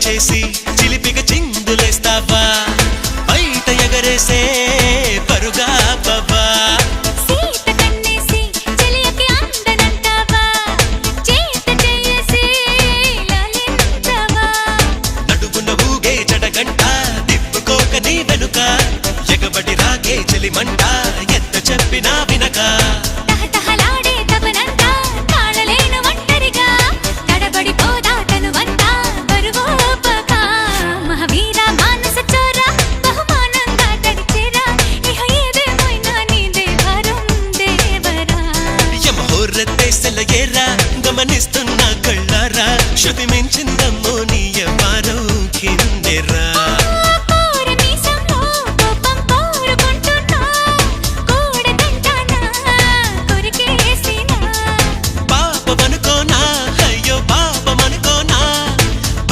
చేసి చిలిపిగ చిందులేస్తావా బయట ఎగరేసే పరుగా బాబా సీత కన్నేసి చెలియకి అందనంటావా చేత చేసి లాలించావా నడుగున ఊగే జడగంట తిప్పుకోక నీ వెనుక ఎగబడి రాగే చెలిమంట ఎంత చెప్పినా